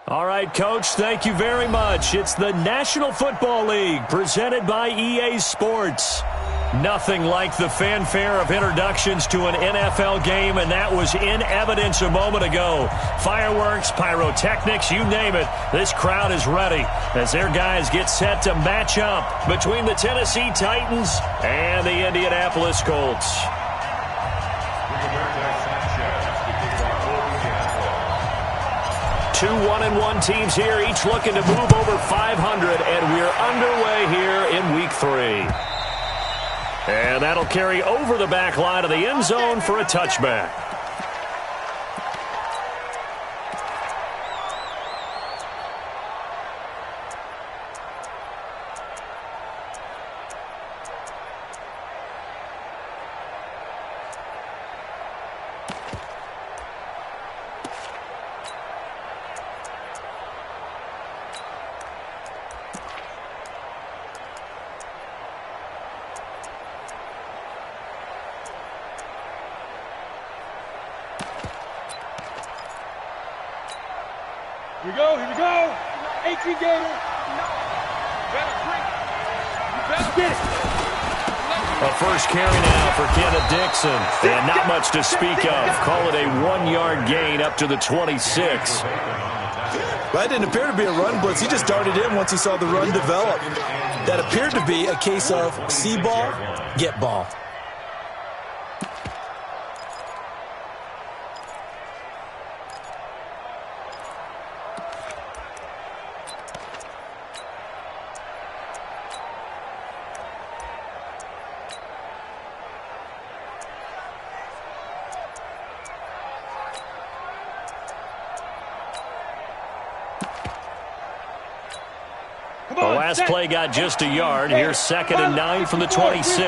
All right, Coach, thank you very much. It's the National Football League presented by EA Sports. Nothing like the fanfare of introductions to an NFL game, and that was in evidence a moment ago. Fireworks, pyrotechnics, you name it. This crowd is ready as their guys get set to match up between the Tennessee Titans and the Indianapolis Colts. 2 1-1 teams here, each looking to move over 500, and we're underway here in Week 3. And that'll carry over the back line of the end zone for a touchback. Here we go. 18 Gator. Get it. A first carry now for Kenneth Dixon. And not much to speak of. Call it a 1-yard gain up to the 26. That didn't appear to be a run blitz. He just darted in once he saw the run develop. That appeared to be a case of see ball, get ball. The last play got just a yard. Here's 2nd and 9 from the 26.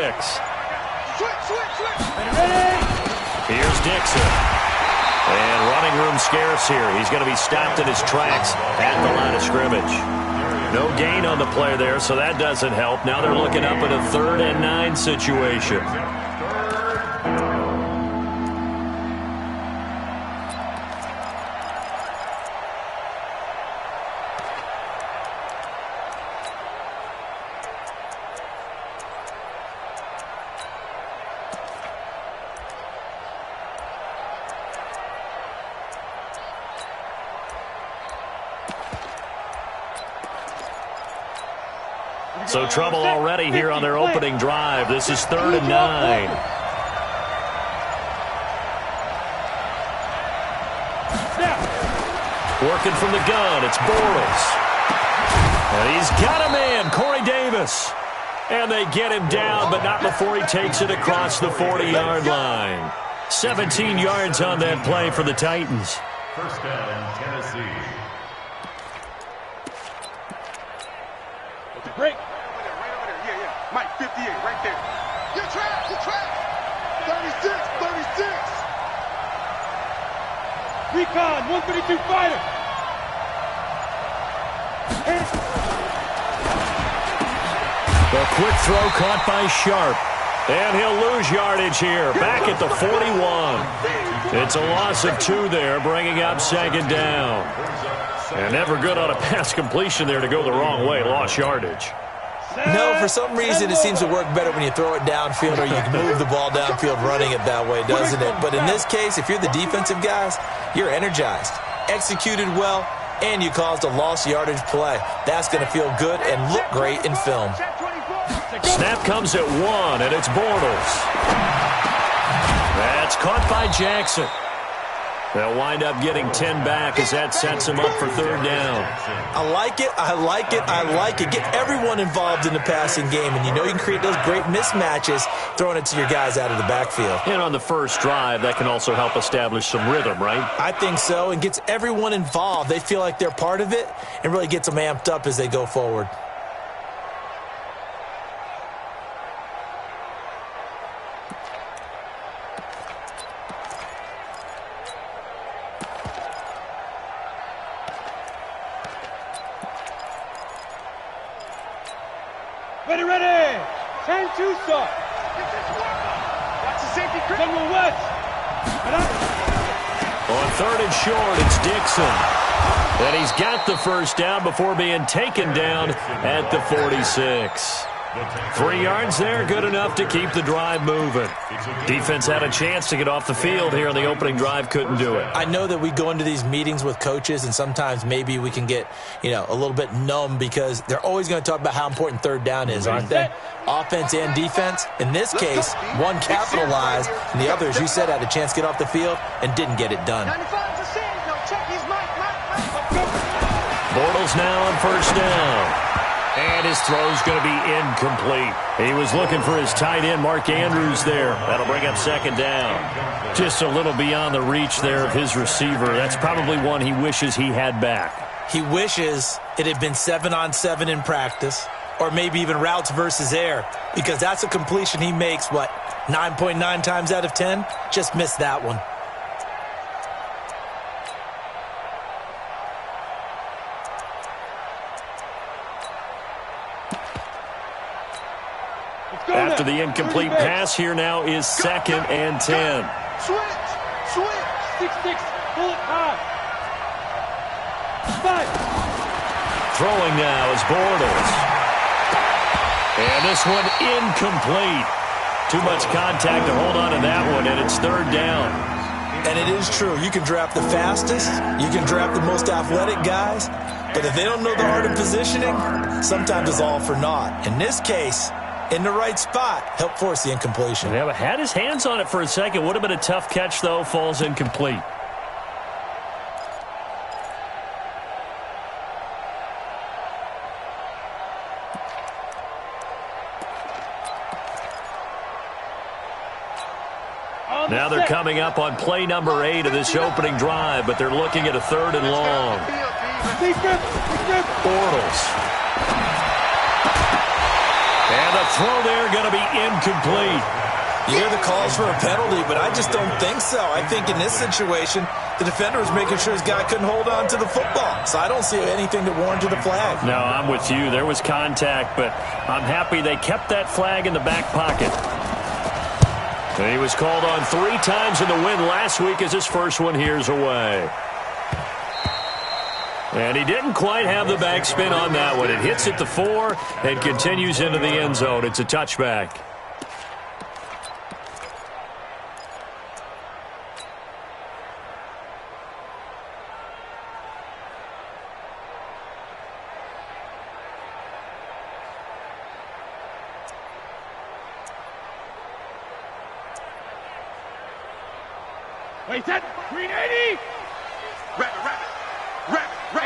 Here's Dixon. And running room scarce here. He's going to be stopped in his tracks at the line of scrimmage. No gain on the play there, so that doesn't help. Now they're looking up at a 3rd and 9 situation. So trouble already here on their opening drive. This is 3rd and 9. Working from the gun, it's Bortles. And he's got a man, Corey Davis. And they get him down, but not before he takes it across the 40-yard line. 17 yards on that play for the Titans. First down, Tennessee. Break. Mike, 58, right there. You're trapped, 36. Recon, 152 fighter. The quick throw caught by Sharp. And he'll lose yardage here, back at the 41. It's a loss of 2 there, bringing up 2nd down. And never good on a pass completion there to go the wrong way, lost yardage. No, for some reason it seems to work better when you throw it downfield or you can move the ball downfield running it that way, doesn't it? But in this case, if you're the defensive guys, you're energized, executed well, and you caused a lost yardage play. That's going to feel good and look great in film. Snap comes at 1, and it's Bortles. That's caught by Jackson. They'll wind up getting 10 back as that sets them up for 3rd down. I like it. Get everyone involved in the passing game, and you know you can create those great mismatches throwing it to your guys out of the backfield. And on the first drive, that can also help establish some rhythm, right? I think so, and gets everyone involved. They feel like they're part of it and really gets them amped up as they go forward. Ready. 10-2 stop. Watch the safety. Number West. On 3rd and short, it's Dixon. And he's got the first down before being taken down at the 46. 3 yards there, good enough to keep the drive moving. Defense had a chance to get off the field here on the opening drive, couldn't do it. I know that we go into these meetings with coaches, and sometimes maybe we can get, a little bit numb because they're always going to talk about how important third down is, aren't they? Offense and defense. In this case, one capitalized, and the other, as you said, had a chance to get off the field and didn't get it done. Bortles now on first down. And his throw's going to be incomplete. He was looking for his tight end, Mark Andrews, there. That'll bring up second down. Just a little beyond the reach there of his receiver. That's probably one he wishes he had back. He wishes it had been 7-on-7 in practice, or maybe even routes versus air, because that's a completion he makes, 9.9 times out of 10? Just missed that one. After the incomplete pass, here now is 2nd and 10. Switch. 6-6. Pull it high. 5. Throwing now is Bortles. And this one incomplete. Too much contact to hold on to that one, and it's 3rd down. And it is true. You can draft the fastest. You can draft the most athletic guys. But if they don't know the art of positioning, sometimes it's all for naught. In this case, in the right spot, help force the incompletion. Yeah, but had his hands on it for a second. Would have been a tough catch, though. Falls incomplete. Now they're coming up on play number 8 of this opening drive, but they're looking at a 3rd and long. Bortles. And the throw there going to be incomplete. You hear the calls for a penalty, but I just don't think so. I think in this situation, the defender was making sure his guy couldn't hold on to the football. So I don't see anything that warranted a flag. No, I'm with you. There was contact, but I'm happy they kept that flag in the back pocket. And he was called on 3 times in the win last week as his first one here's away. And he didn't quite have the backspin on that one. It hits at the 4 and continues into the end zone. It's a touchback. Wait, that 380. Rapid.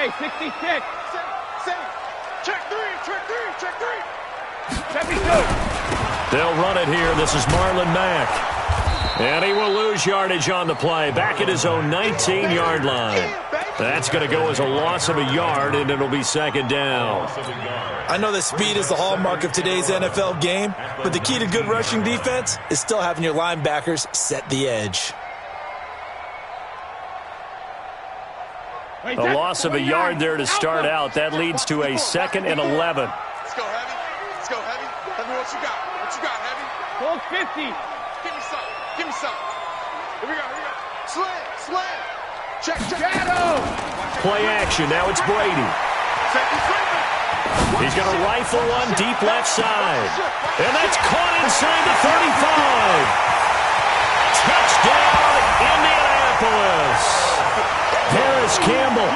Hey, 66. Same. Check three. 72. They'll run it here. This is Marlon Mack. And he will lose yardage on the play. Back at his own 19-yard line. That's going to go as a loss of a yard, and it'll be 2nd down. I know that speed is the hallmark of today's NFL game, but the key to good rushing defense is still having your linebackers set the edge. A loss of a yard there to start out. That leads to a 2nd and 11. Let's go, Heavy. Tell me what you got. Heavy? Gold 50. Give me some. Here we go. Slam. Check. Shadow. Play action. Now it's Brady. He's going to rifle one deep left side. And that's caught inside the 35. Touchdown, Indianapolis. Harris Campbell,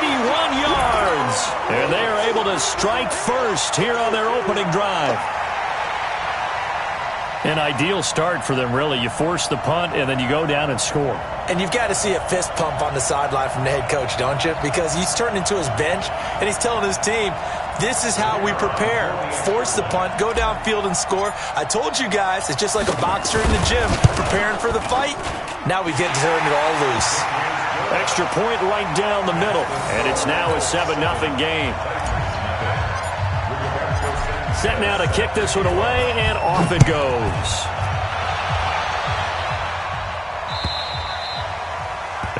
81 yards. And they are able to strike first here on their opening drive. An ideal start for them, really. You force the punt, and then you go down and score. And you've got to see a fist pump on the sideline from the head coach, don't you? Because he's turned into his bench, and he's telling his team, this is how we prepare. Force the punt, go downfield and score. I told you guys, it's just like a boxer in the gym preparing for the fight. Now we get to turn it all loose. Extra point right down the middle, and it's now a 7-0 game. Set now to kick this one away, and off it goes.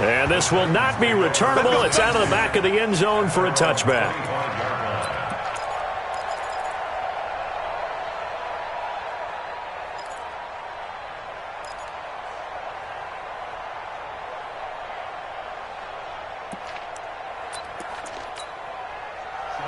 And this will not be returnable. It's out of the back of the end zone for a touchback.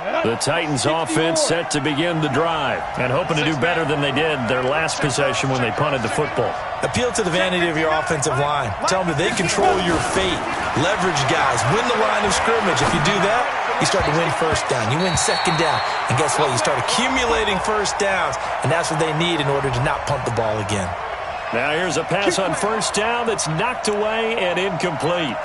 The Titans offense set to begin the drive and hoping to do better than they did their last possession when they punted the football. Appeal to the vanity of your offensive line. Tell them that they control your fate. Leverage guys. Win the line of scrimmage. If you do that, you start to win first down. You win second down. And guess what? You start accumulating first downs. And that's what they need in order to not punt the ball again. Now here's a pass on first down that's knocked away and incomplete.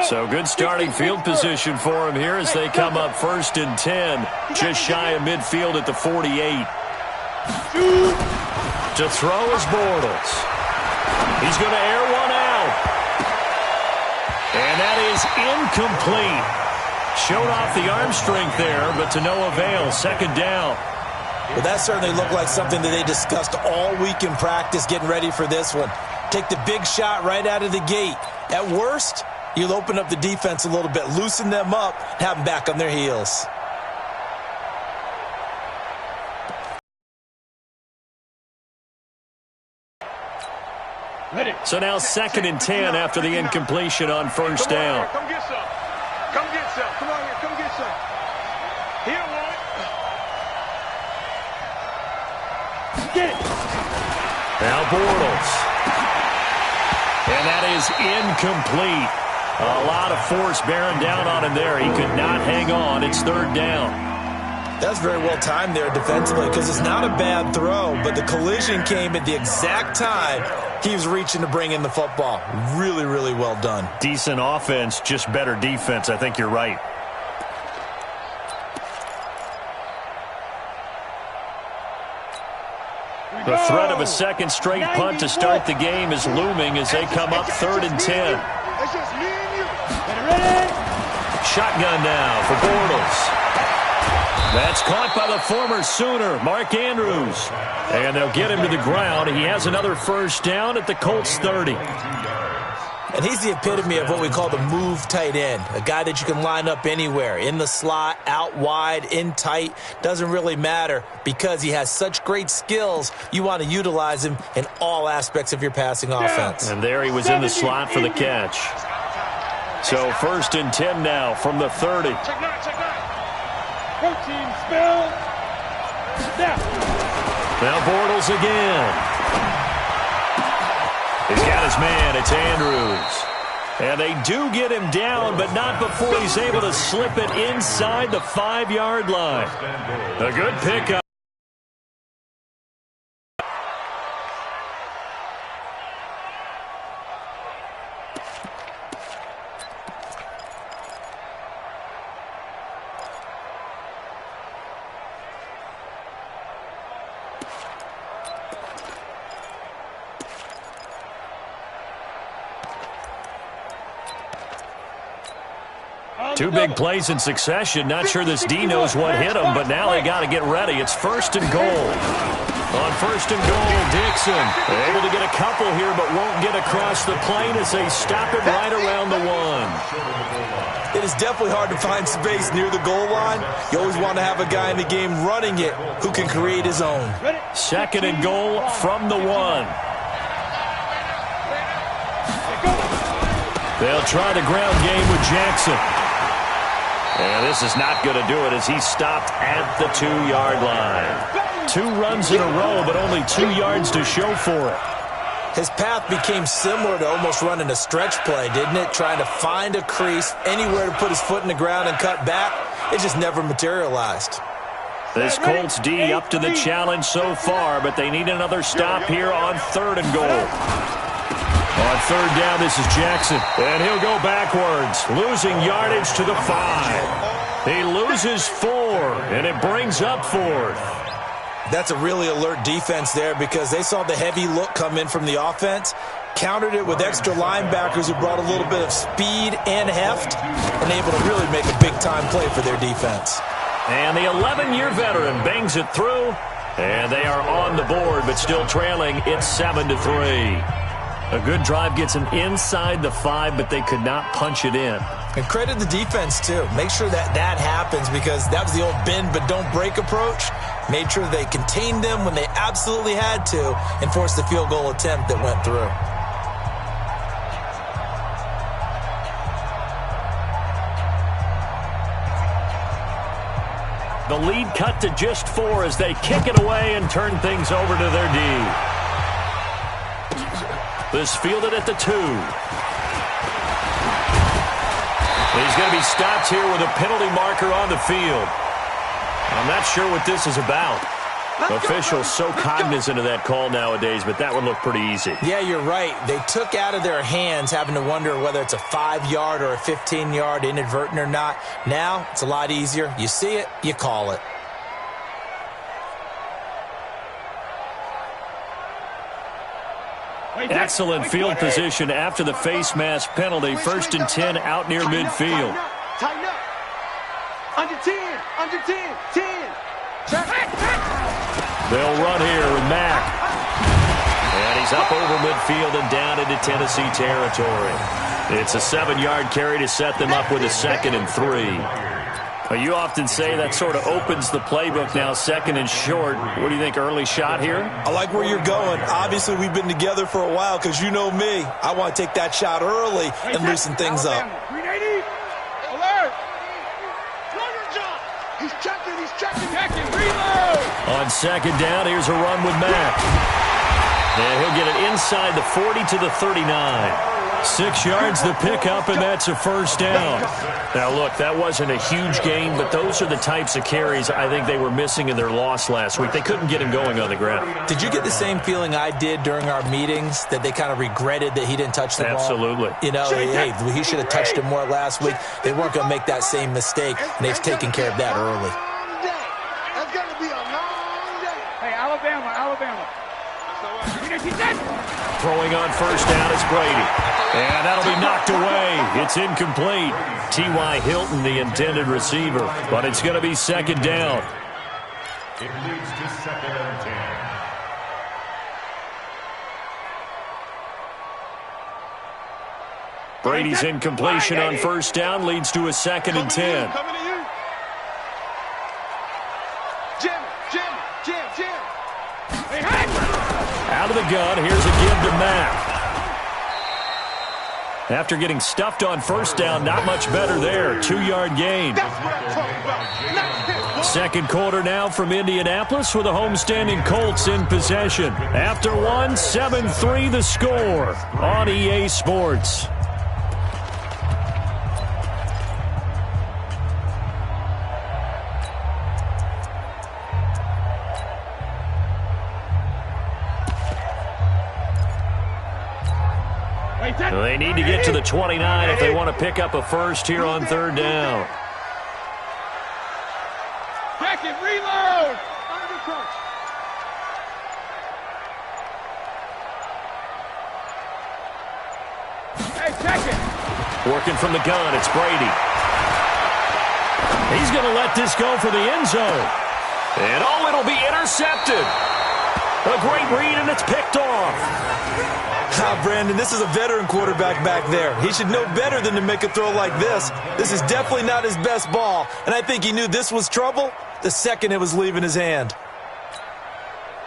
So good starting field position for him here as they come up 1st and 10, just shy of midfield at the 48. To throw is Bortles. He's going to air one out. And that is incomplete. Showed off the arm strength there, but to no avail. Second down. Well, that certainly looked like something that they discussed all week in practice getting ready for this one. Take the big shot right out of the gate. At worst, you'll open up the defense a little bit, loosen them up, have them back on their heels. So now 2nd and 10 after the incompletion on first down. Come get some. Come get some. Come on here. Come get some. Here, one. Get it. Now Bortles. And that is incomplete. A lot of force bearing down on him there. He could not hang on. It's 3rd down. That's very well timed there defensively because it's not a bad throw, but the collision came at the exact time he was reaching to bring in the football. Really, really well done. Decent offense, just better defense. I think you're right. The threat of a second straight punt to start the game is looming as they come up 3rd and 10. It's just me and you. Ready? Shotgun now for Bortles. That's caught by the former Sooner, Mark Andrews. And they'll get him to the ground. He has another first down at the Colts 30. And he's the epitome of what we call the move tight end, a guy that you can line up anywhere, in the slot, out wide, in tight, doesn't really matter because he has such great skills. You want to utilize him in all aspects of your passing offense. And there he was in the slot for the catch. So 1st and 10 now from the 30. Check nine, check nine. Protein spell. Now Bortles again. He's got his man. It's Andrews. And they do get him down, but not before he's able to slip it inside the 5-yard line. A good pickup. Two big plays in succession. Not sure this D knows what hit him, but now they got to get ready. It's 1st and goal. On 1st and goal, Dixon able to get a couple here, but won't get across the plane as they stop it right around the 1. It is definitely hard to find space near the goal line. You always want to have a guy in the game running it who can create his own. 2nd and goal from the 1. They'll try the ground game with Jackson. And this is not going to do it as he's stopped at the 2-yard line. 2 runs in a row, but only 2 yards to show for it. His path became similar to almost running a stretch play, didn't it? Trying to find a crease, anywhere to put his foot in the ground and cut back. It just never materialized. This Colts D up to the challenge so far, but they need another stop here on 3rd and goal. On 3rd down, this is Jackson, and he'll go backwards, losing yardage to the 5. He loses 4, and it brings up 4th. That's a really alert defense there because they saw the heavy look come in from the offense, countered it with extra linebackers who brought a little bit of speed and heft, and able to really make a big-time play for their defense. And the 11-year veteran bangs it through, and they are on the board, but still trailing. It's 7-3. A good drive gets them inside the 5, but they could not punch it in. And credit the defense, too. Make sure that happens because that was the old bend but don't break approach. made sure they contained them when they absolutely had to, and forced the field goal attempt that went through. The lead cut to just 4 as they kick it away and turn things over to their D. This fielded at the 2. He's going to be stopped here with a penalty marker on the field. I'm not sure what this is about. Officials so cognizant of that call nowadays, but that would look pretty easy. Yeah, you're right. They took out of their hands having to wonder whether it's a 5-yard or a 15-yard inadvertent or not. Now, it's a lot easier. You see it, you call it. Excellent field position after the face mask penalty. 1st and 10 out near midfield. Tighten up. Under 10. Under 10. 10. They'll run here with Mack. And he's up over midfield and down into Tennessee territory. It's a 7-yard carry to set them up with a 2nd and 3. You often say that sort of opens the playbook now, 2nd and short. What do you think, early shot here? I like where you're going. Obviously, we've been together for a while because you know me. I want to take that shot early and loosen things up. 380. Alert. He's checking. He's checking. Checking. Reload. On 2nd down, here's a run with Mack. And he'll get it inside the 40 to the 39. 6 yards the pickup, and that's a 1st down. Now, look, that wasn't a huge gain, but those are the types of carries I think they were missing in their loss last week. They couldn't get him going on the ground. Did you get the same feeling I did during our meetings, that they kind of regretted that he didn't touch the ball? Absolutely. You know, hey, he should have touched him more last week. They weren't going to make that same mistake, and they've taken care of that early. That's going to be a long day. Hey, Alabama. Throwing on 1st down is Brady. And that'll be knocked away. It's incomplete. T.Y. Hilton, the intended receiver. But it's going to be 2nd down. It leads to 2nd and 10. Brady's incompletion on 1st down leads to a 2nd and 10. Coming to you. Jim. Out of the gun, here's a give to Mack. After getting stuffed on 1st down, not much better there. 2-yard gain. That's what I'm talking about. 2nd quarter now from Indianapolis with the homestanding Colts in possession. After 1, 7-3 the score on EA Sports. They need to get to the 29 if they want to pick up a 1st here on 3rd down. Check it. Reload. Hey, check it. Working from the gun, it's Brady. He's going to let this go for the end zone. And it'll be intercepted. A great read, and it's picked off. Brandon, this is a veteran quarterback back there. He should know better than to make a throw like this. This is definitely not his best ball, and I think he knew this was trouble the second it was leaving his hand.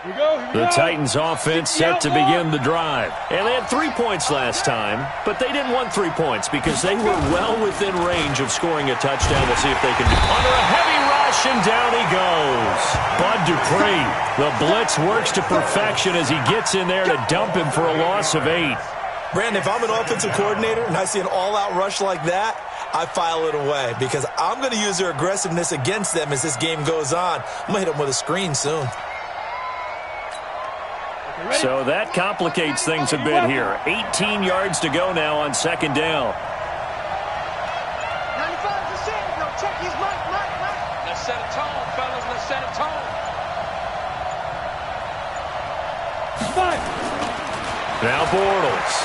Here we go. The Titans offense set to begin the drive. And they had 3 points last time, but they didn't want 3 points because they were well within range of scoring a touchdown. We'll see if they can do under a heavy rush, and down he goes. Bud Dupree, the blitz works to perfection as he gets in there to dump him for a loss of 8. Brandon, if I'm an offensive coordinator and I see an all-out rush like that, I file it away because I'm going to use their aggressiveness against them as this game goes on. I'm going to hit them with a screen soon. So that complicates things a bit here. 18 yards to go now on 2nd down. 95%. No, check his mic. Let's set a tone, fellas. Let's set a tone. Now Bortles.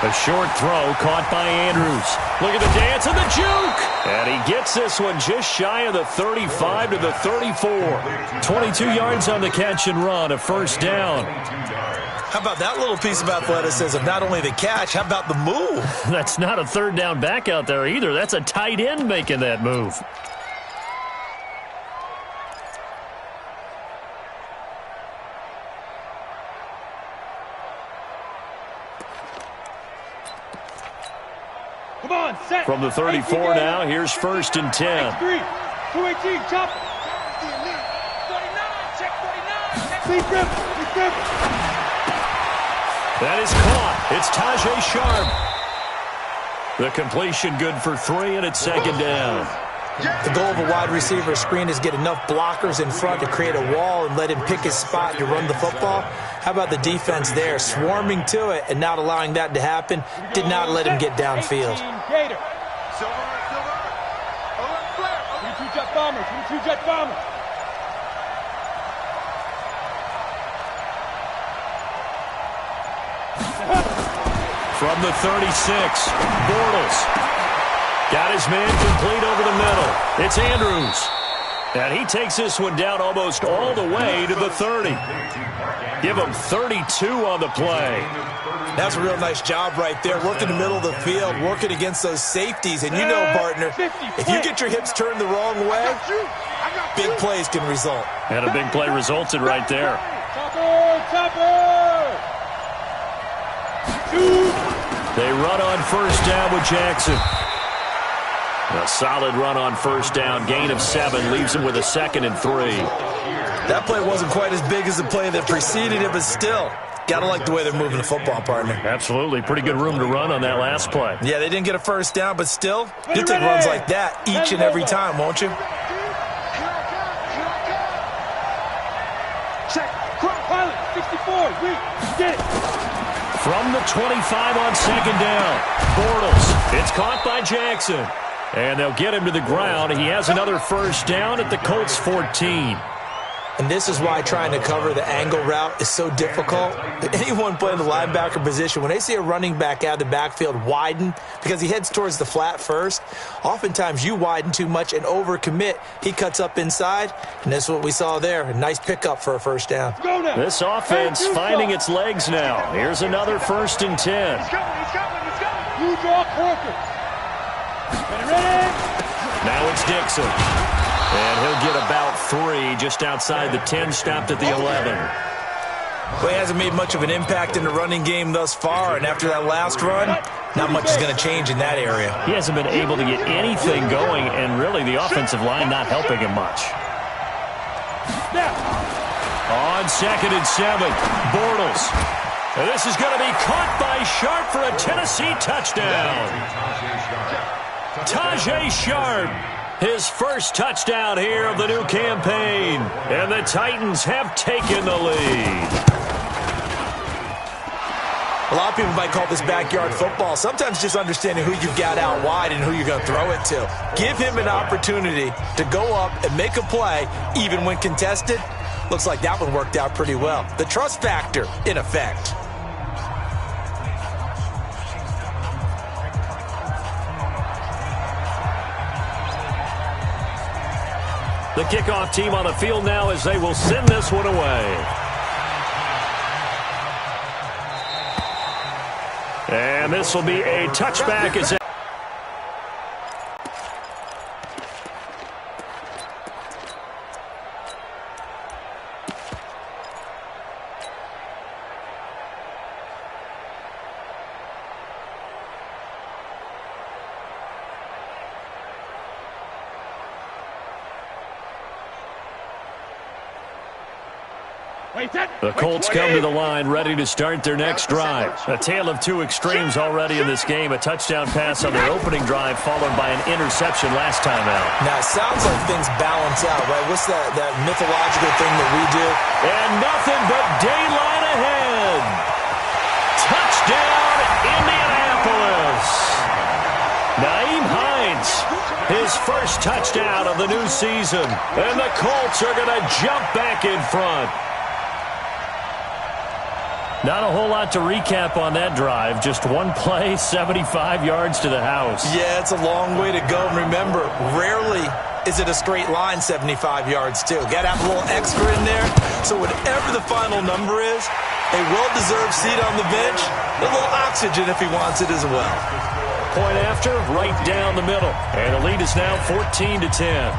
A short throw caught by Andrews. Look at the dance and the juke. And he gets this one just shy of the 35 to the 34. 22 yards on the catch and run, a 1st down. How about that little piece of athleticism? Not only the catch, how about the move? That's not a 3rd down back out there either. That's a tight end making that move. From the 34 now, here's 1st and 10. 3, 218, chop. 49, check 49. Please grip, please grip. That is caught. It's Tajay Sharp. The completion good for 3, and it's 2nd down. The goal of a wide receiver screen is get enough blockers in front to create a wall and let him pick his spot to run the football. How about the defense there, swarming to it and not allowing that to happen? Did not let him get downfield. Gator. Silver. 22 jet bomber, 22 jet bomber. From the 36, Bortles. Got his man complete over the middle. It's Andrews. And he takes this one down almost all the way to the 30. Give him 32 on the play. That's a real nice job right there, working the middle of the field, working against those safeties. And you know, partner, if you get your hips turned the wrong way, big plays can result. And a big play resulted right there. Chopper! They run on 1st down with Jackson. A solid run on 1st down. Gain of 7 leaves him with a 2nd and 3. That play wasn't quite as big as the play that preceded it, but still, got to like the way they're moving the football, partner. Absolutely. Pretty good room to run on that last play. Yeah, they didn't get a 1st down, but still, you'll take runs like that each and every time, won't you? Check. Pilot, 64. Get it. From the 25 on 2nd down. Bortles. It's caught by Jackson. And they'll get him to the ground. He has another 1st down at the Colts 14. And this is why trying to cover the angle route is so difficult. Anyone playing the linebacker position, when they see a running back out of the backfield widen because he heads towards the flat first, oftentimes you widen too much and overcommit. He cuts up inside, and that's what we saw there. A nice pickup for a 1st down. This offense finding its legs now. Here's another 1st and 10. He's coming. You draw Corker. Ready? Now it's Dixon. And he'll get about 3 just outside the 10, stopped at the 11. Well, he hasn't made much of an impact in the running game thus far, and after that last run, not much is going to change in that area. He hasn't been able to get anything going, and really the offensive line not helping him much. On 2nd and 7, Bortles. And this is going to be caught by Sharp for a Tennessee touchdown. Tajay Sharp. His 1st touchdown here of the new campaign. And the Titans have taken the lead. A lot of people might call this backyard football. Sometimes just understanding who you've got out wide and who you're going to throw it to. Give him an opportunity to go up and make a play, even when contested. Looks like that one worked out pretty well. The trust factor, in effect. The kickoff team on the field now as they will send this one away. And this will be a touchback as the Colts come to the line ready to start their next drive. A tale of 2 extremes already in this game. A touchdown pass on their opening drive followed by an interception last time out. Now, it sounds like things balance out, right? What's that mythological thing that we do? And nothing but daylight ahead. Touchdown, Indianapolis. Nyheim Hines, his 1st touchdown of the new season. And the Colts are going to jump back in front. Not a whole lot to recap on that drive. Just one play, 75 yards to the house. Yeah, it's a long way to go. Remember, rarely is it a straight line 75 yards, too. Got to have a little extra in there. So whatever the final number is, a well-deserved seat on the bench, a little oxygen if he wants it as well. Point after, right down the middle. And the lead is now 14-10.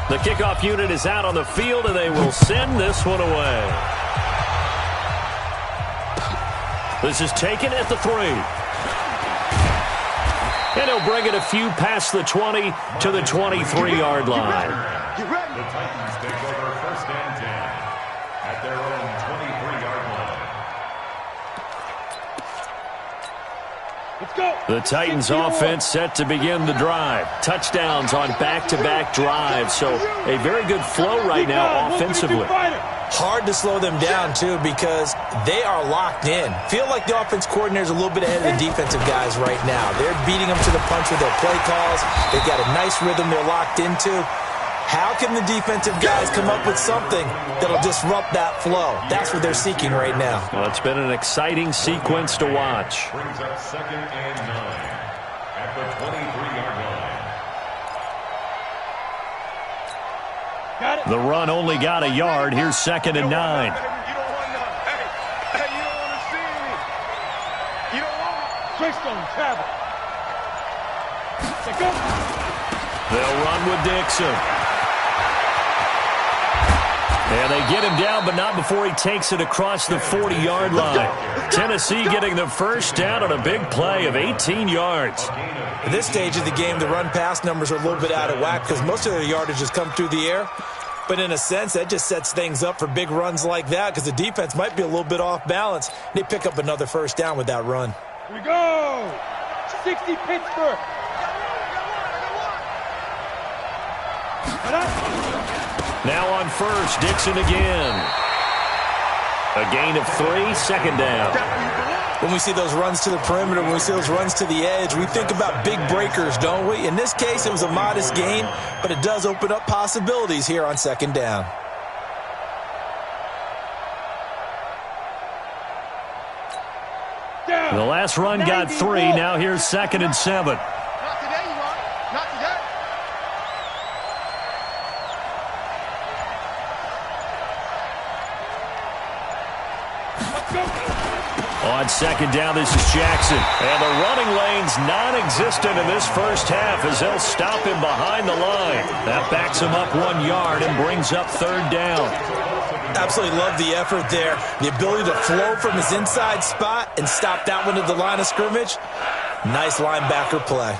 The kickoff unit is out on the field, and they will send this one away. This is taken at the 3. And he'll bring it a few past the 20 to the 23-yard line. The Titans take over 1st and 10 at their own 23-yard line. Let's go. The Titans offense set to begin the drive. Touchdowns on back-to-back drives. So a very good flow right now offensively. Hard to slow them down, too, because they are locked in. Feel like the offense coordinator is a little bit ahead of the defensive guys right now. They're beating them to the punch with their play calls. They've got a nice rhythm they're locked into. How can the defensive guys come up with something that'll disrupt that flow? That's what they're seeking right now. Well, it's been an exciting sequence to watch. Brings up 2nd and 9 at the 23-yard line. Got it. The run only got a yard. Here's 2nd and 9. You don't want none. Hey, you don't want to see me. You don't want me. Greystone travel. Let's go. They'll run with Dixon. And they get him down, but not before he takes it across the 40-yard line. Tennessee getting the first down on a big play of 18 yards. At this stage of the game, the run-pass numbers are a little bit out of whack because most of their yardage has come through the air. But in a sense, that just sets things up for big runs like that because the defense might be a little bit off balance. They pick up another first down with that run. Here we go. 60 Pittsburgh. Now on first, Dixon again. A gain of 3, 2nd down. When we see those runs to the perimeter, when we see those runs to the edge, we think about big breakers, don't we? In this case, it was a modest gain, but it does open up possibilities here on 2nd down. The last run got 3. Now here's 2nd and 7. Not today, you want. Not today. On 2nd down, this is Jackson. And the running lane's non-existent in this first half as they'll stop him behind the line. That backs him up 1 yard and brings up 3rd down. Absolutely love the effort there. The ability to flow from his inside spot and stop that one at the line of scrimmage. Nice linebacker play.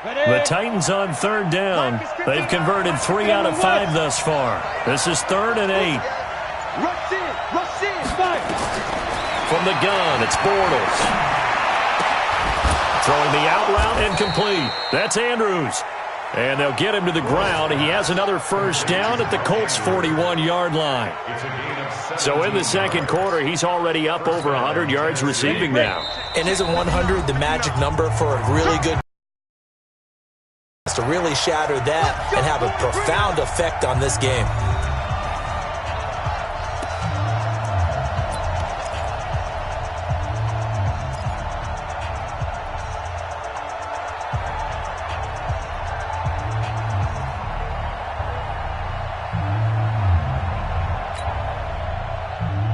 The Titans on 3rd down. They've converted 3 out of 5 thus far. This is 3rd and 8. Rush in, fire. From the gun, it's Bortles. Throwing the out route incomplete. That's Andrews. And they'll get him to the ground. He has another first down at the Colts' 41-yard line. So in the 2nd quarter, he's already up over 100 yards receiving now. And isn't 100 the magic number for a really good to really shatter that and have a profound effect on this game?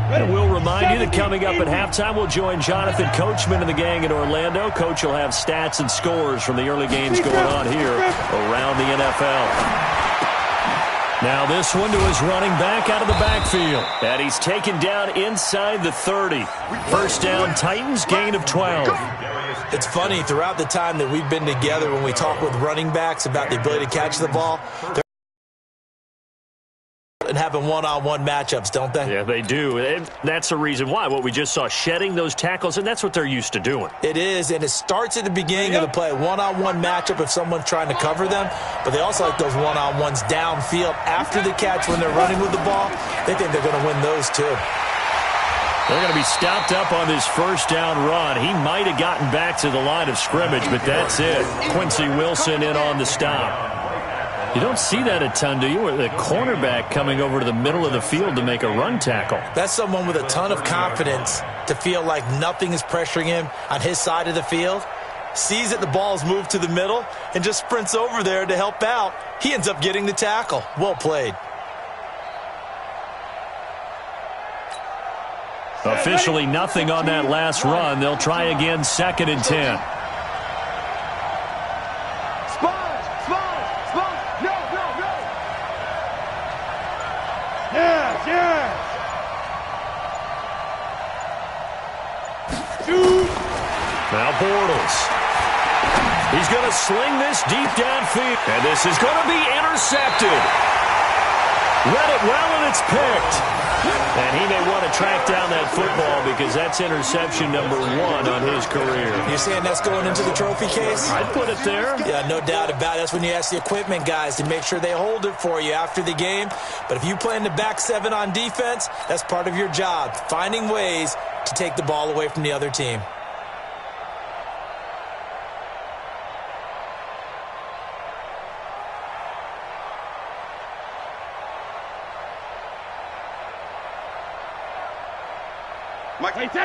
And we'll remind you that coming up at halftime, we'll join Jonathan Coachman and the gang in Orlando. Coach will have stats and scores from the early games going on here around the NFL. Now this one to his running back out of the backfield. And he's taken down inside the 30. First down, Titans, gain of 12. It's funny, throughout the time that we've been together, when we talk with running backs about the ability to catch the ball, and having one-on-one matchups, don't they? Yeah, they do. And that's the reason why. What we just saw, shedding those tackles, and that's what they're used to doing. It is, and it starts at the beginning of the play. One-on-one matchup if someone's trying to cover them, but they also like those one-on-ones downfield after the catch when they're running with the ball. They think they're going to win those too. They're going to be stopped up on this first down run. He might have gotten back to the line of scrimmage, but that's it. Quincy Wilson in on the stop. You don't see that a ton, do you? With a cornerback coming over to the middle of the field to make a run tackle. That's someone with a ton of confidence to feel like nothing is pressuring him on his side of the field. Sees that the ball is moved to the middle and just sprints over there to help out. He ends up getting the tackle. Well played. Officially nothing on that last run. They'll try again, 2nd and 10. Sponge! No! Yes! Shoot! Now Bortles. He's going to sling this deep downfield. And this is going to be intercepted. Read it well, and it's picked. And he may want to track down that football because that's interception number 1 on his career. You're saying that's going into the trophy case? I'd put it there. Yeah, no doubt about it. That's when you ask the equipment guys to make sure they hold it for you after the game. But if you play in the back 7 on defense, that's part of your job, finding ways to take the ball away from the other team.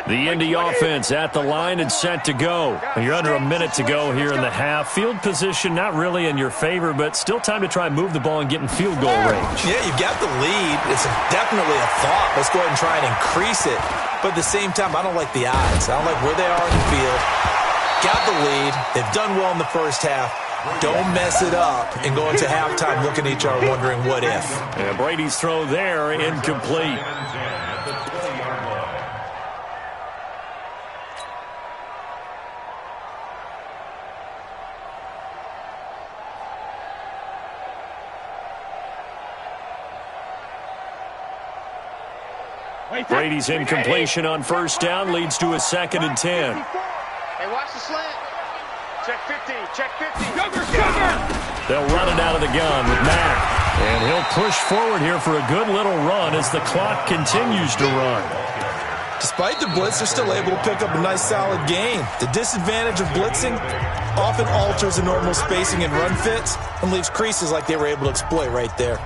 The Indy offense at the line and set to go. You're under a minute to go here in the half. Field position not really in your favor, but still time to try and move the ball and get in field goal range. Yeah, you've got the lead. It's definitely a thought. Let's go ahead and try and increase it. But at the same time, I don't like the odds. I don't like where they are in the field. Got the lead. They've done well in the first half. Don't mess it up and go into halftime looking at each other wondering what if. And Brady's throw there, incomplete. Brady's incompletion on first down leads to a 2nd and 10. Hey, watch the slant. Check 50. Check 50. They'll run it out of the gun with Mack. And he'll push forward here for a good little run as the clock continues to run. Despite the blitz, they're still able to pick up a nice solid gain. The disadvantage of blitzing often alters the normal spacing and run fits and leaves creases like they were able to exploit right there.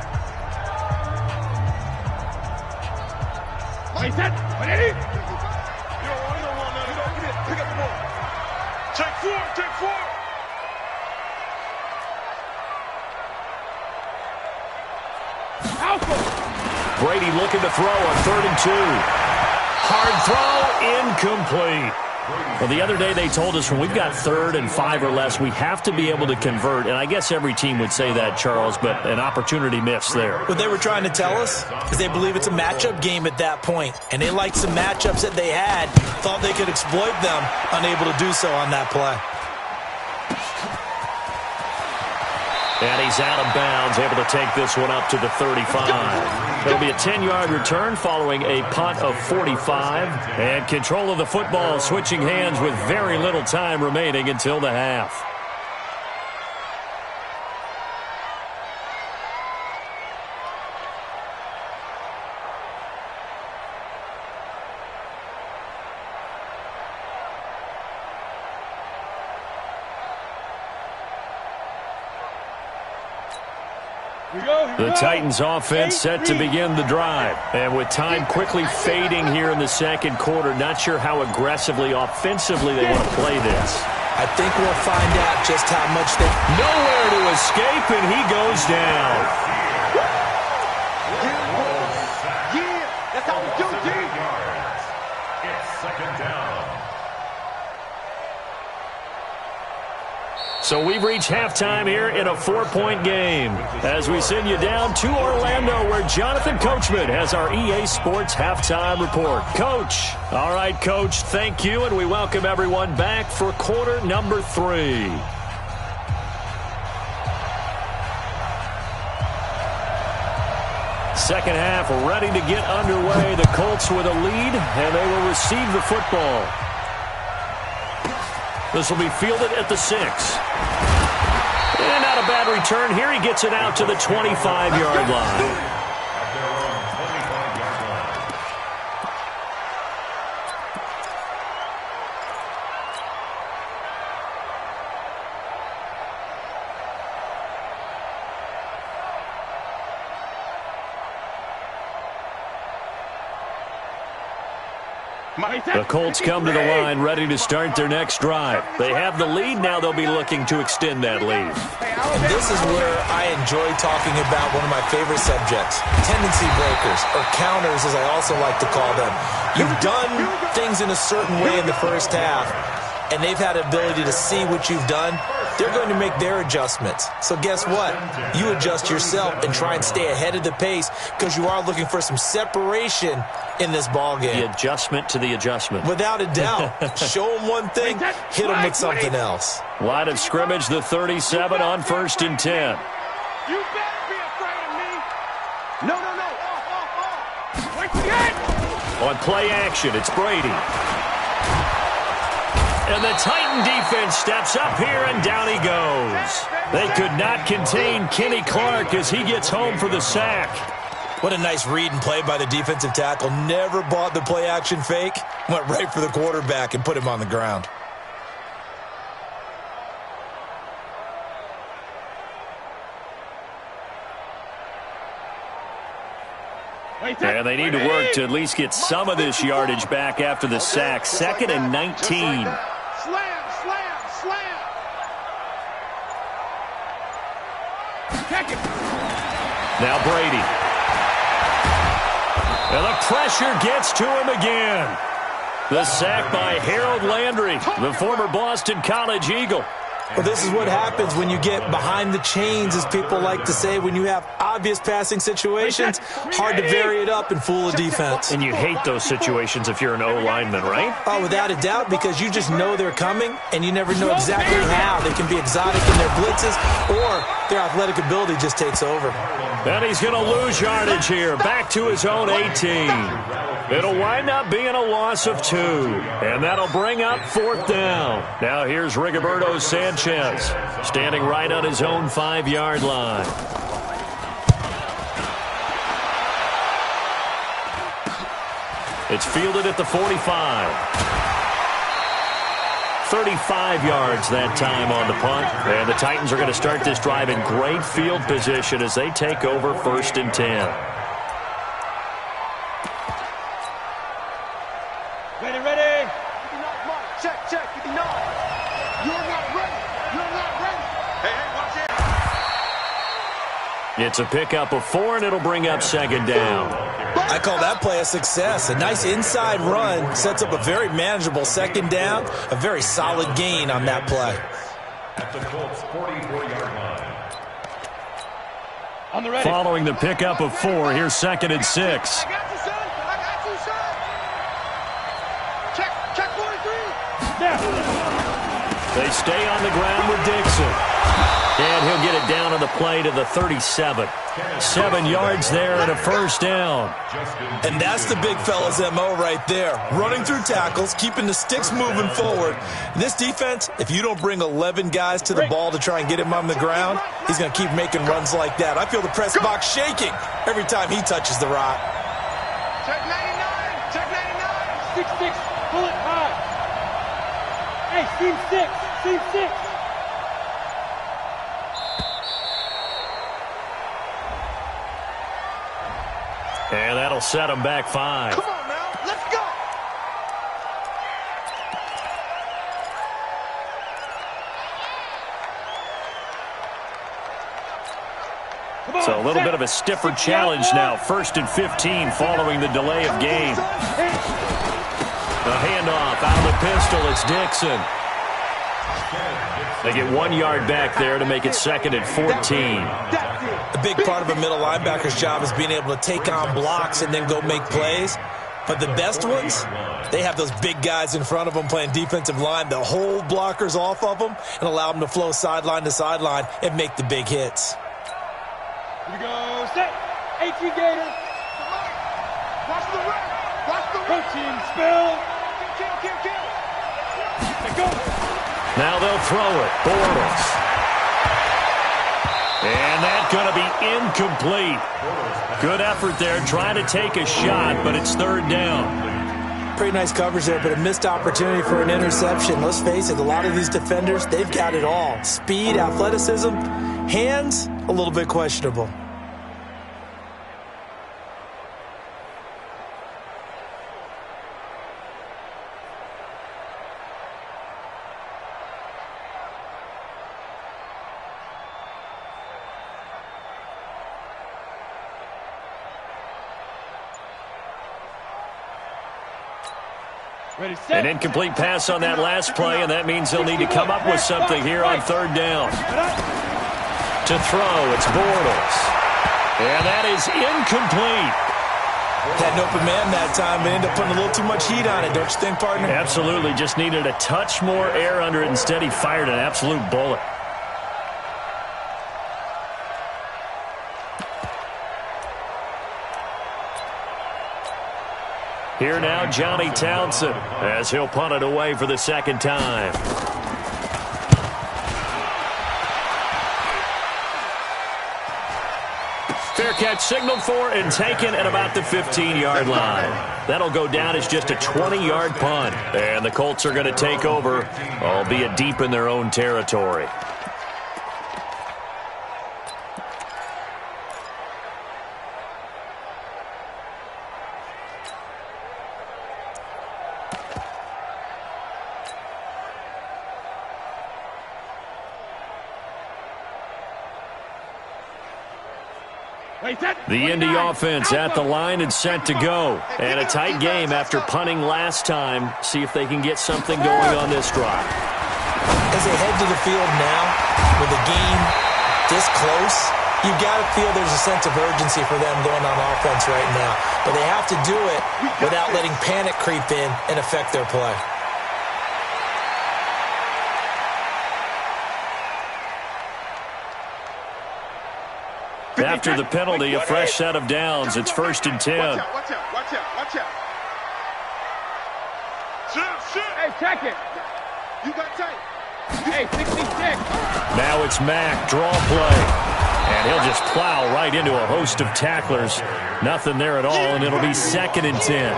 Hey, set. Ready? You don't want none. Get it. Pick up the ball. Take 4. Alpha. Brady looking to throw on 3rd and 2. Hard throw, incomplete. Well, the other day they told us when we've got 3rd and 5 or less, we have to be able to convert. And I guess every team would say that, Charles, but an opportunity missed there. What they were trying to tell us is they believe it's a matchup game at that point. And they liked some matchups that they had, thought they could exploit them, unable to do so on that play. And he's out of bounds, able to take this one up to the 35. It'll be a 10-yard return following a punt of 45. And control of the football switching hands with very little time remaining until the half. The Titans offense set to begin the drive. And with time quickly fading here in the second quarter, not sure how aggressively, offensively they want to play this. I think we'll find out just how much they... Nowhere to escape, and he goes down. Yeah, that's how we do, G. It's 2nd down. So we've reached halftime here in a 4-point game as we send you down to Orlando where Jonathan Coachman has our EA Sports halftime report. Coach. All right, Coach, thank you, and we welcome everyone back for quarter number 3. Second half ready to get underway. The Colts with a lead, and they will receive the football. This will be fielded at the 6. And not a bad return. Here he gets it out to the 25-yard line. The Colts come to the line ready to start their next drive. They have the lead. Now they'll be looking to extend that lead. And this is where I enjoy talking about one of my favorite subjects, tendency breakers, or counters as I also like to call them. You've done things in a certain way in the first half, and they've had the ability to see what you've done. They're going to make their adjustments. So guess what? You adjust yourself and try and stay ahead of the pace because you are looking for some separation in this ball game. The adjustment to the adjustment. Without a doubt. Show them one thing, hit them with something else. Line of scrimmage, the 37 on 1st and 10. You better be afraid of me. No. On play action, it's Brady. And the Titan defense steps up here, and down he goes. They could not contain Kenny Clark as he gets home for the sack. What a nice read and play by the defensive tackle. Never bought the play action fake. Went right for the quarterback and put him on the ground. And they need to work to at least get some of this yardage back after the sack. 2nd and 19. Slam. Check it. Now Brady. And the pressure gets to him again. The sack by Harold Landry, the former Boston College Eagle. Well, this is what happens when you get behind the chains, as people like to say. When you have obvious passing situations, hard to vary it up and fool a defense. And you hate those situations if you're an O-lineman, right? Oh, without a doubt, because you just know they're coming, and you never know exactly how. They can be exotic in their blitzes, or their athletic ability just takes over. And he's going to lose yardage here, back to his own 18. It'll wind up being a loss of 2, and that'll bring up 4th down. Now here's Rigoberto Sanchez, standing right on his own 5-yard line. It's fielded at the 45. 35 yards that time on the punt. And the Titans are going to start this drive in great field position as they take over 1st and 10. Ready. Check. You're not ready. Hey, watch it. It's a pickup of 4, and it'll bring up 2nd down. I call that play a success. A nice inside run sets up a very manageable 2nd down. A very solid gain on that play. At the Colts 44-yard line. On the ready. Following the pickup of 4, here's 2nd and 6. I got you, son. Check 43. Yeah. They stay on the ground with Dixon. And he'll get it down on the play to the 37. 7 yards there and a 1st down. And that's the big fella's MO right there. Running through tackles, keeping the sticks moving forward. This defense, if you don't bring 11 guys to the ball to try and get him on the ground, he's going to keep making runs like that. I feel the press box shaking every time he touches the rock. Check 99. 6-6. Pull it high. Hey, seam 6. And that'll set him back 5. Come on now, let's go. So a little bit of a stiffer challenge now. 1st and 15 following the delay of game. The handoff out of the pistol. It's Dixon. They get 1 yard back there to make it 2nd and 14. A big part of a middle linebacker's job is being able to take on blocks and then go make plays. But the best ones, they have those big guys in front of them playing defensive line. They'll hold blockers off of them and allow them to flow sideline to sideline and make the big hits. Here we go. Set. HE Gator. Watch the right. Protein spill. Kill. Go. Now they'll throw it. Bortles. And that's going to be incomplete. Good effort there, trying to take a shot, but it's 3rd down. Pretty nice coverage there, but a missed opportunity for an interception. Let's face it, a lot of these defenders, they've got it all. Speed, athleticism, hands, a little bit questionable. An incomplete pass on that last play, and that means they'll need to come up with something here on third down. To throw, it's Bortles. And that is incomplete. Had an open man that time, but ended up putting a little too much heat on it, don't you think, partner? Absolutely. Just needed a touch more air under it. Instead, he fired an absolute bullet. Here now, Johnny Townsend, as he'll punt it away for the second time. Fair catch signaled for and taken at about the 15-yard line. That'll go down as just a 20-yard punt. And the Colts are going to take over, albeit deep in their own territory. The Indy offense at the line and set to go. And a tight game after punting last time. See if they can get something going on this drive. As they head to the field now, with the game this close, you've got to feel there's a sense of urgency for them going on offense right now. But they have to do it without letting panic creep in and affect their play. After the penalty, a fresh set of downs. It's 1st and 10. Watch out. Shoot. Hey, check it. You got tight. Hey, 66. Now it's Mack, draw play. And he'll just plow right into a host of tacklers. Nothing there at all, and it'll be 2nd and 10.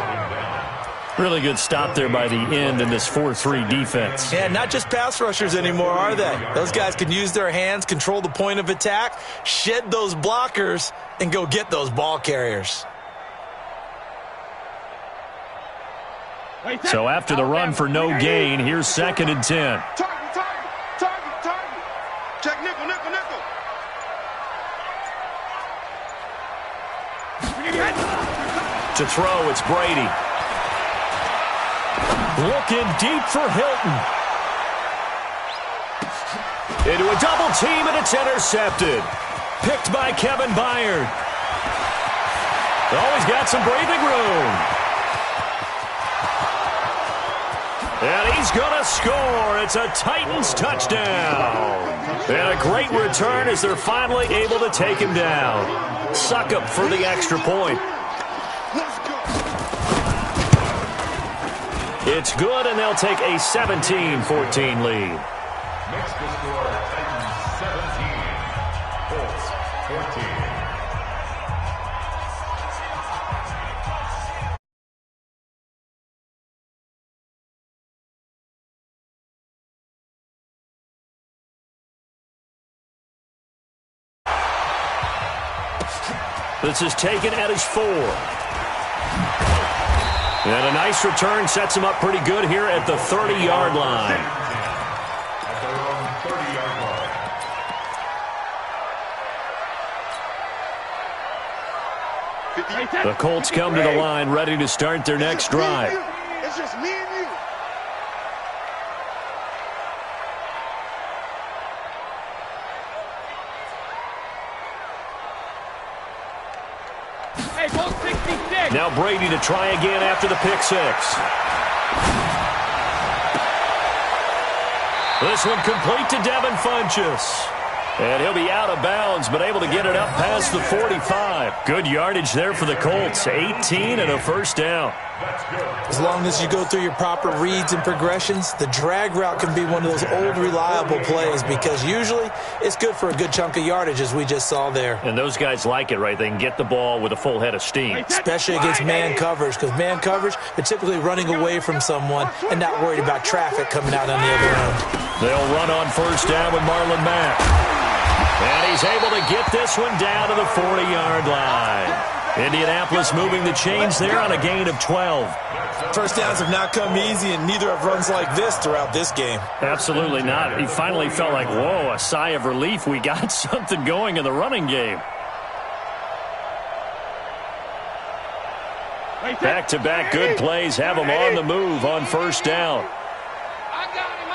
Really good stop there by the end in this 4-3 defense. Yeah, not just pass rushers anymore, are they? Those guys can use their hands, control the point of attack, shed those blockers, and go get those ball carriers. So after the run for no gain, here's 2nd and 10. Target. Check nickel. To throw, it's Brady. Looking deep for Hilton. Into a double team, and it's intercepted. Picked by Kevin Byard. Oh, he's got some breathing room. And he's going to score. It's a Titans touchdown. And a great return as they're finally able to take him down. Suckup for the extra point. It's good, and they'll take a 17-14 lead. Makes the score Titans 17, Colts 14. This is taken at his 4. And a nice return sets him up pretty good here at the 30-yard line. At their own 30-yard line. The Colts come to the line ready to start their next drive. It's just me and you. Hey, Bolt 66. Now Brady to try again after the pick 6. This one complete to Devin Funchess. And he'll be out of bounds, but able to get it up past the 45. Good yardage there for the Colts. 18 and a first down. As long as you go through your proper reads and progressions, the drag route can be one of those old reliable plays because usually it's good for a good chunk of yardage, as we just saw there. And those guys like it, right? They can get the ball with a full head of steam. Especially against man coverage, because man coverage, they're typically running away from someone and not worried about traffic coming out on the other end. They'll run on first down with Marlon Mack. And he's able to get this one down to the 40-yard line. Indianapolis moving the chains there on a gain of 12. First downs have not come easy, and neither have runs like this throughout this game. Absolutely not. He finally felt like, whoa, a sigh of relief. We got something going in the running game. Back-to-back good plays have them on the move on first down. I got him.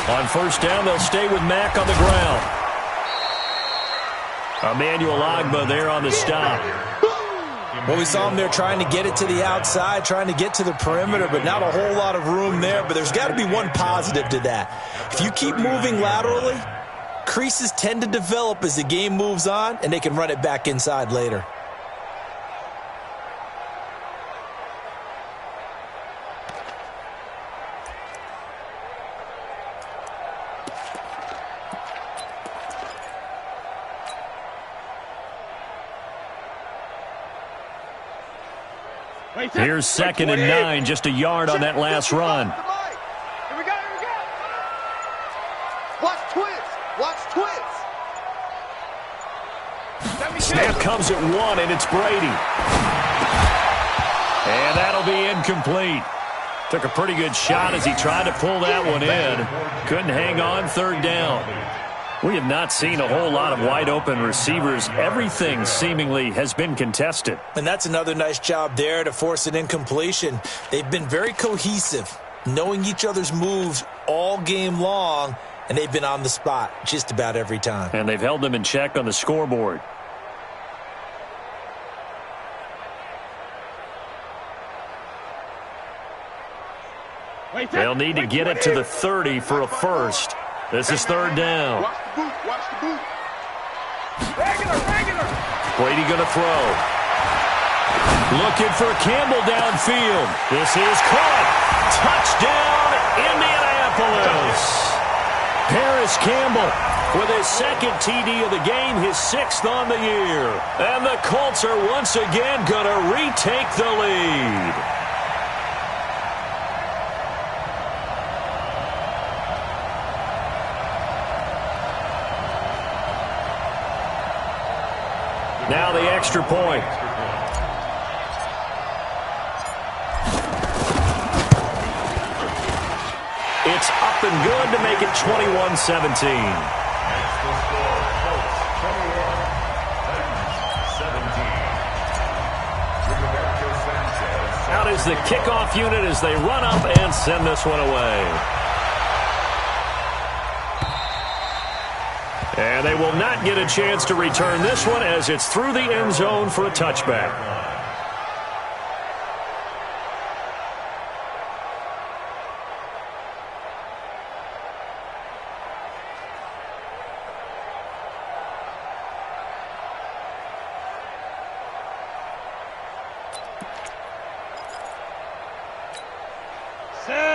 On first down, they'll stay with Mack on the ground. Emmanuel Ogbah there on the stop. Well, we saw him there trying to get it to the outside, trying to get to the perimeter, but not a whole lot of room there. But there's got to be one positive to that. If you keep moving laterally, creases tend to develop as the game moves on, and they can run it back inside later. Here's 2nd and 9, just a yard on that last run. Here we go. Watch twins. Snap comes at 1, and it's Brady. And that'll be incomplete. Took a pretty good shot as he tried to pull that one in. Couldn't hang on, 3rd down. We have not seen a whole lot of wide-open receivers. Everything seemingly has been contested. And that's another nice job there to force an incompletion. They've been very cohesive, knowing each other's moves all game long, and they've been on the spot just about every time. And they've held them in check on the scoreboard. They'll need to get it to the 30 for a first. This is 3rd down. Watch the boot. Regular. Brady going to throw. Looking for Campbell downfield. This is caught. Touchdown, Indianapolis. Paris Campbell with his 2nd TD of the game, his 6th on the year. And the Colts are once again going to retake the lead. Now the extra point. It's up and good to make it 21-17. Out is the kickoff unit as they run up and send this one away. And they will not get a chance to return this one as it's through the end zone for a touchback.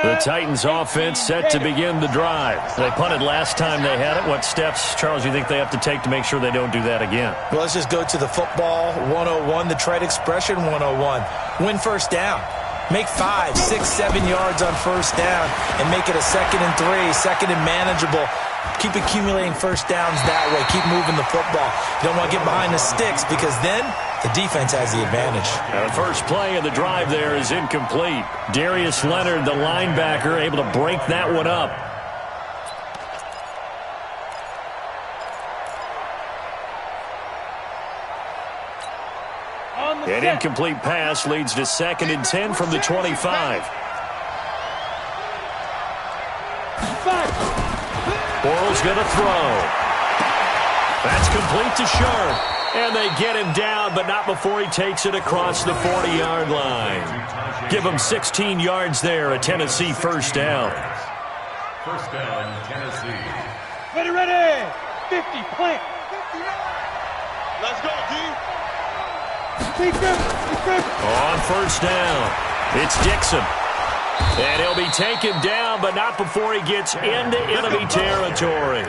The Titans offense set to begin the drive. They punted last time they had it. What steps, Charles, you think they have to take to make sure they don't do that again? Well, let's just go to the football 101, the trade expression 101. Win first down. Make 5, 6, 7 yards on first down and make it a 2nd and 3, 2nd and manageable. Keep accumulating first downs that way. Keep moving the football. You don't want to get behind the sticks because then the defense has the advantage. Now the first play of the drive there is incomplete. Darius Leonard, the linebacker, able to break that one up. An incomplete pass leads to 2nd and 10 from the 25. Borrell's going to throw. That's complete to Sharp. And they get him down, but not before he takes it across the 40-yard line. Give him 16 yards there, a Tennessee first down. First down, Tennessee. Ready. 50, plant. Let's go, D. On first down, it's Dixon. And he'll be taken down, but not before he gets into enemy territory.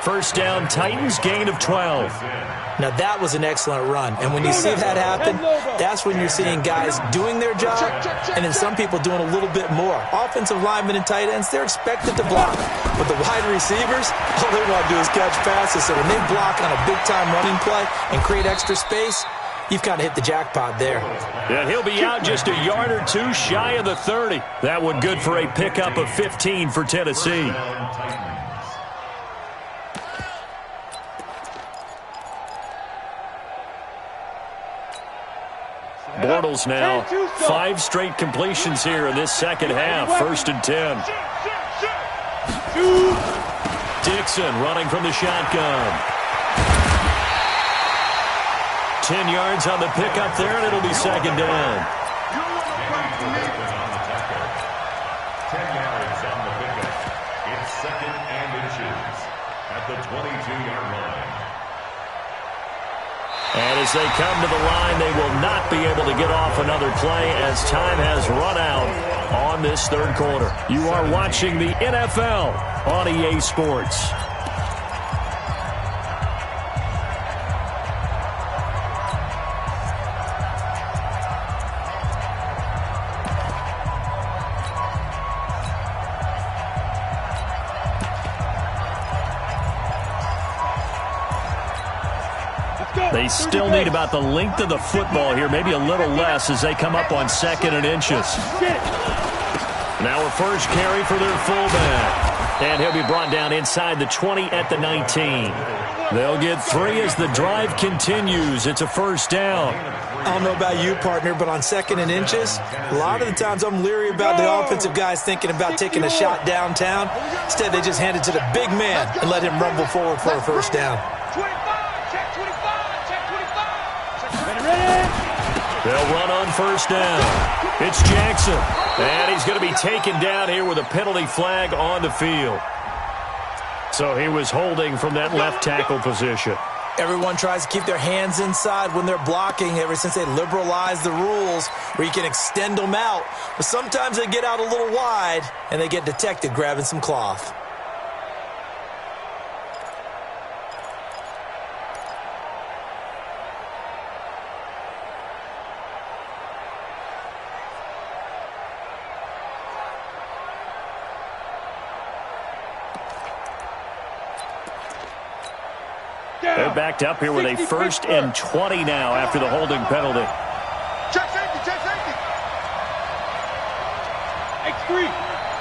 First down, Titans, gain of 12. Now, that was an excellent run. And when you see that happen, that's when you're seeing guys doing their job and then some people doing a little bit more. Offensive linemen and tight ends, they're expected to block. But the wide receivers, all they want to do is catch passes. So when they block on a big-time running play and create extra space, you've kind of hit the jackpot there. And he'll be out just a yard or two shy of the 30. That one good for a pickup of 15 for Tennessee. Bortles now 5 straight completions here in this second half. 1st and 10. Dixon running from the shotgun. 10 yards on the pickup there, and it'll be 2nd down. 10 yards on the pickup. It's 2nd and inches at the 22-yard line. And as they come to the line, they will not be able to get off another play as time has run out on this 3rd quarter. You are watching the NFL on EA Sports. They still need about the length of the football here, maybe a little less as they come up on 2nd and inches. Now a first carry for their fullback. And he'll be brought down inside the 20 at the 19. They'll get 3 as the drive continues. It's a 1st down. I don't know about you, partner, but on 2nd and inches, a lot of the times I'm leery about the offensive guys thinking about taking a shot downtown. Instead, they just hand it to the big man and let him rumble forward for a 1st down. They'll run on 1st down. It's Jackson. And he's going to be taken down here with a penalty flag on the field. So he was holding from that left tackle position. Everyone tries to keep their hands inside when they're blocking ever since they liberalized the rules where you can extend them out. But sometimes they get out a little wide and they get detected grabbing some cloth. They're backed up here with a 1st and 20 now after the holding penalty. Check safety, check safety. X3,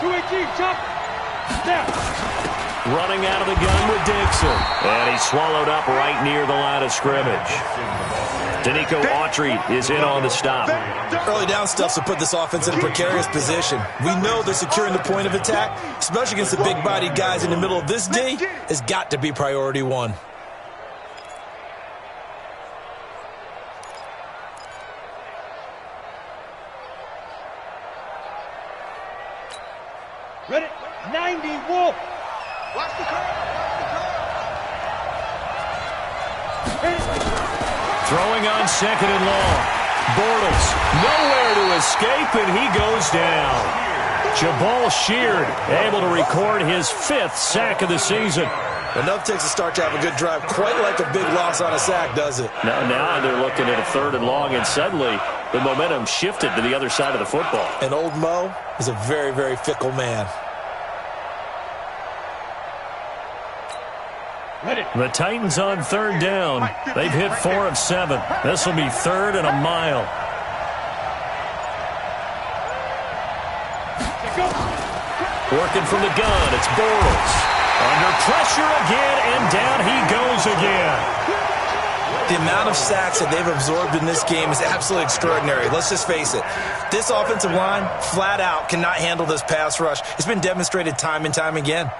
218, chop. Snap. Running out of the gun with Dixon. And he's swallowed up right near the line of scrimmage. Danico Autry is in on the stop. Early down stuffs will put this offense in a precarious position. We know they're securing the point of attack, especially against the big-bodied guys in the middle of this D, has got to be priority 1. Ready? 90, Wolf. Watch the curve. Throwing on 2nd and long. Bortles nowhere to escape, and he goes down. Jabal Sheard able to record his 5th sack of the season. Enough takes a start to have a good drive. Quite like a big loss on a sack, does it? Now they're looking at a 3rd and long, and suddenly the momentum shifted to the other side of the football. And old Mo is a very, very fickle man. The Titans on 3rd down. They've hit 4 of 7. This will be 3rd and a mile. Working from the gun, it's Bortles. Under pressure again, and down he goes again. The amount of sacks that they've absorbed in this game is absolutely extraordinary. Let's just face it. This offensive line, flat out, cannot handle this pass rush. It's been demonstrated time and time again.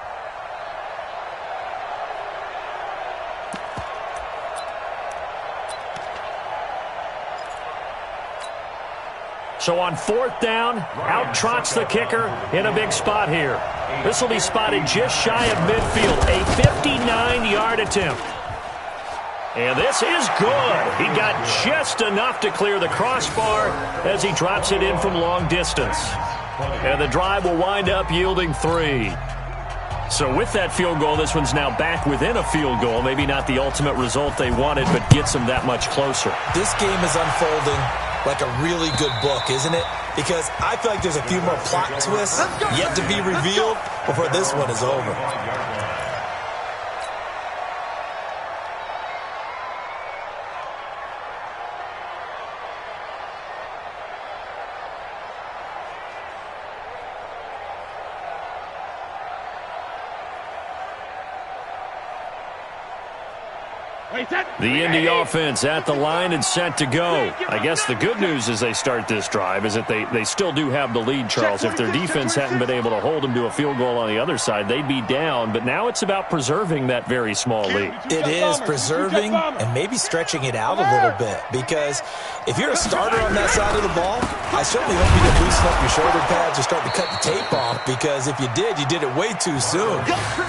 So on 4th down, out trots the kicker in a big spot here. This will be spotted just shy of midfield, a 59-yard attempt. And this is good. He got just enough to clear the crossbar as he drops it in from long distance. And the drive will wind up yielding 3. So with that field goal, this one's now back within a field goal. Maybe not the ultimate result they wanted, but gets them that much closer. This game is unfolding like a really good book, isn't it? Because I feel like there's a few more plot twists yet to be revealed before this one is over. The Indy offense at the line and set to go. I guess the good news as they start this drive is that they still do have the lead, Charles. If their defense hadn't been able to hold them to a field goal on the other side, they'd be down. But now it's about preserving that very small lead. It is preserving and maybe stretching it out a little bit, because if you're a starter on that side of the ball, I certainly hope you didn't loosen up your shoulder pads or start to cut the tape off, because if you did it way too soon.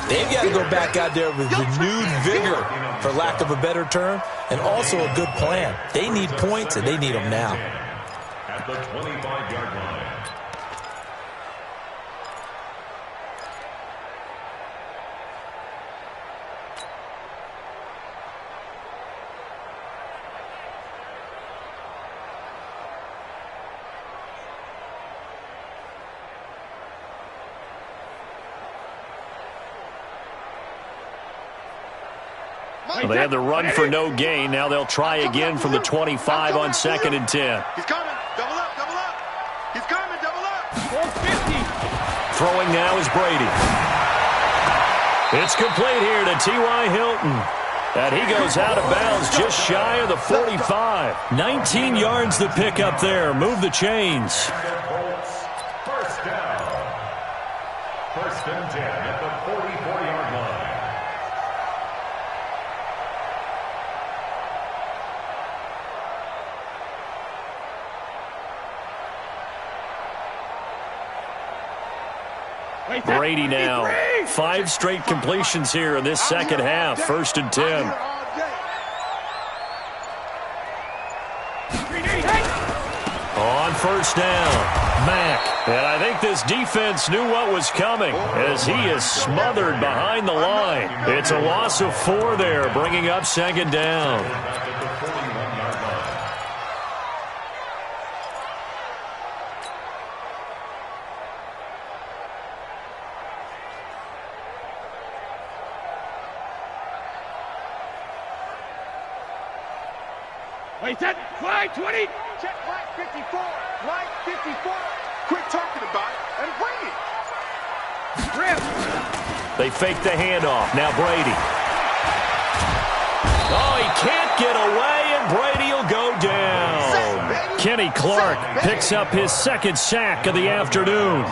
They've got to go back out there with renewed vigor, for lack of a better term, and also a good plan. They need points, and they need them now. At the 25-yard line. Well, they had the run for no gain. Now they'll try again from the 25 on 2nd and 10. He's coming. Double up, double up. He's coming, double up. 450. Throwing now is Brady. It's complete here to T.Y. Hilton. And he goes out of bounds just shy of the 45. 19 yards to pick up there. Move the chains. Colts, first down. First and 10 at the 44-yard line. Brady now. 5 straight completions here in this second half. 1st and 10. On 1st down, Mack. And I think this defense knew what was coming as he is smothered behind the line. It's a loss of 4 there, bringing up 2nd down. At the 41-yard line. Wait, that flag 20. Check flag 54. Flag 54. Quit talking about it and bring it. Rip. They fake the handoff. Now Brady. Oh, he can't get away, and Brady will go down. Kenny Clark picks up his 2nd sack of the afternoon.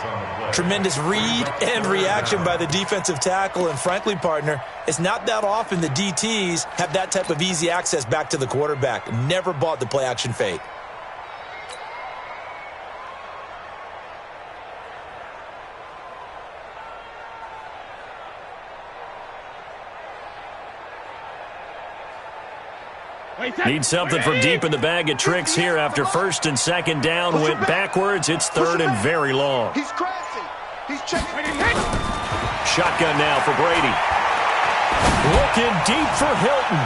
Tremendous read and reaction by the defensive tackle, and frankly, partner, it's not that often the DTs have that type of easy access back to the quarterback. Never bought the play-action fake. Need something from deep in the bag of tricks here after 1st and 2nd down. Went backwards. It's 3rd and very long. He's crashing. He's checking. Shotgun now for Brady. Looking deep for Hilton.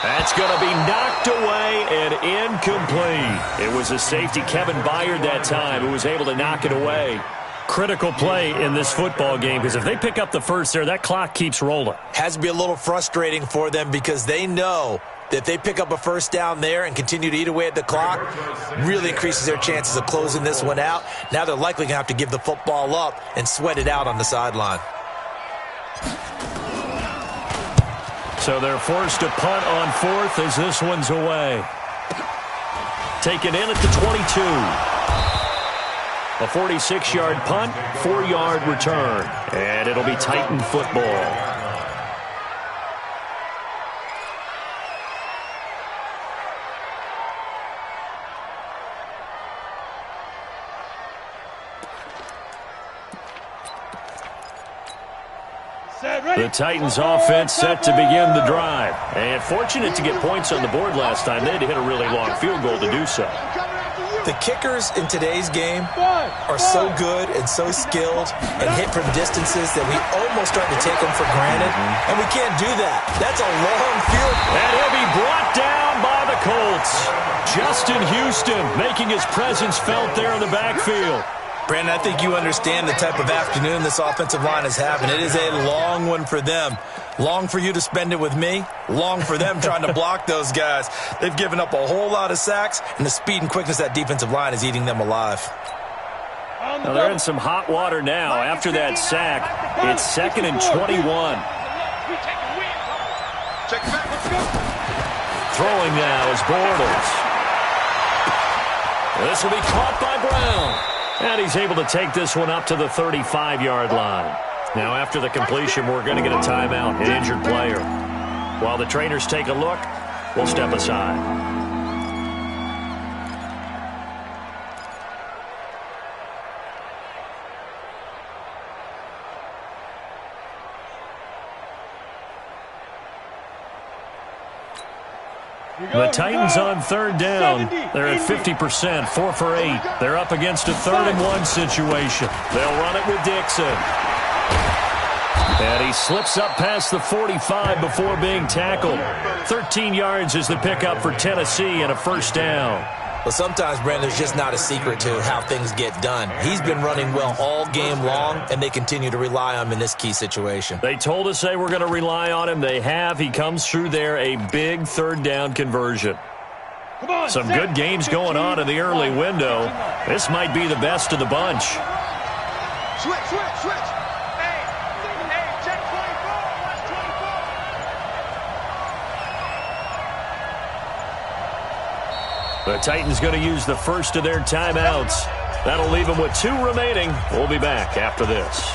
That's going to be knocked away and incomplete. It was a safety, Kevin Byard, that time, who was able to knock it away. Critical play in this football game, because if they pick up the first there, that clock keeps rolling. Has to be a little frustrating for them, because they know that if they pick up a 1st down there and continue to eat away at the clock, really increases their chances of closing this one out. Now they're likely going to have to give the football up and sweat it out on the sideline. So they're forced to punt on 4th as this one's away. Taken in at the 22. A 46-yard punt, 4-yard return. And it'll be Titan football. The Titans offense set to begin the drive. And fortunate to get points on the board last time. They had to hit a really long field goal to do so. The kickers in today's game are so good and so skilled and hit from distances that we almost start to take them for granted. And we can't do that. That's a long field. And he'll be brought down by the Colts. Justin Houston making his presence felt there in the backfield. Brandon, I think you understand the type of afternoon this offensive line is having. It is a long one for them. Long for you to spend it with me. Long for them trying to block those guys. They've given up a whole lot of sacks, and the speed and quickness of that defensive line is eating them alive. Now they're in some hot water now after that sack. It's 2nd and 21. Check it back. Let's go. Throwing now is Bortles. This will be caught by Brown. And he's able to take this one up to the 35-yard line. Now, after the completion, we're going to get a timeout, an injured player. While the trainers take a look, we'll step aside. The Titans on third down. They're at 50%, 4 for 8. They're up against a 3rd-and-1 situation. They'll run it with Dixon. And he slips up past the 45 before being tackled. 13 yards is the pickup for Tennessee and a first down. Well, sometimes, Brandon, there's just not a secret to how things get done. He's been running well all game long, and they continue to rely on him in this key situation. They told us they were going to rely on him. They have. He comes through there, a big 3rd down conversion. Some good games going on in the early window. This might be the best of the bunch. Switch. Hey, check 24. Watch 24. The Titans going to use the first of their timeouts. That'll leave them with 2 remaining. We'll be back after this.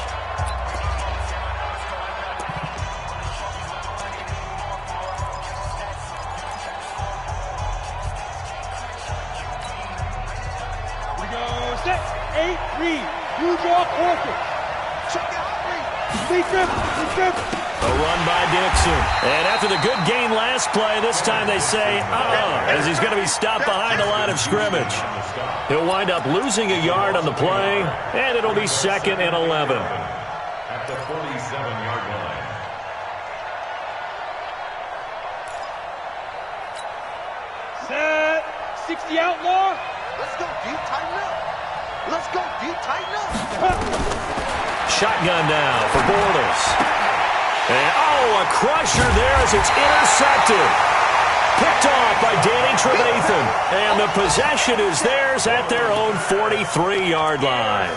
We go set. 8-3. New York Orchid. Check it out, read. Defense. A run by Dixon. And after the good gain last play, this time they say, as he's going to be stopped behind the line of scrimmage. He'll wind up losing a yard on the play, and it'll be 2nd and 11. At the 47-yard line. Set. 60 outlaw. Let's go deep, tighten up. Let's go deep, tighten up. Shotgun now for Bortles. And, a crusher there as it's intercepted. Picked off by Danny Trevathan. And the possession is theirs at their own 43-yard line.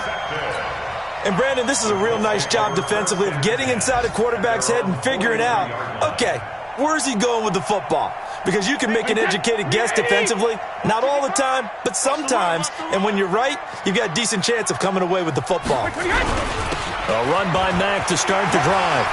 And, Brandon, this is a real nice job defensively of getting inside a quarterback's head and figuring out, okay, where's he going with the football? Because you can make an educated guess defensively, not all the time, but sometimes. And when you're right, you've got a decent chance of coming away with the football. A run by Mack to start the drive.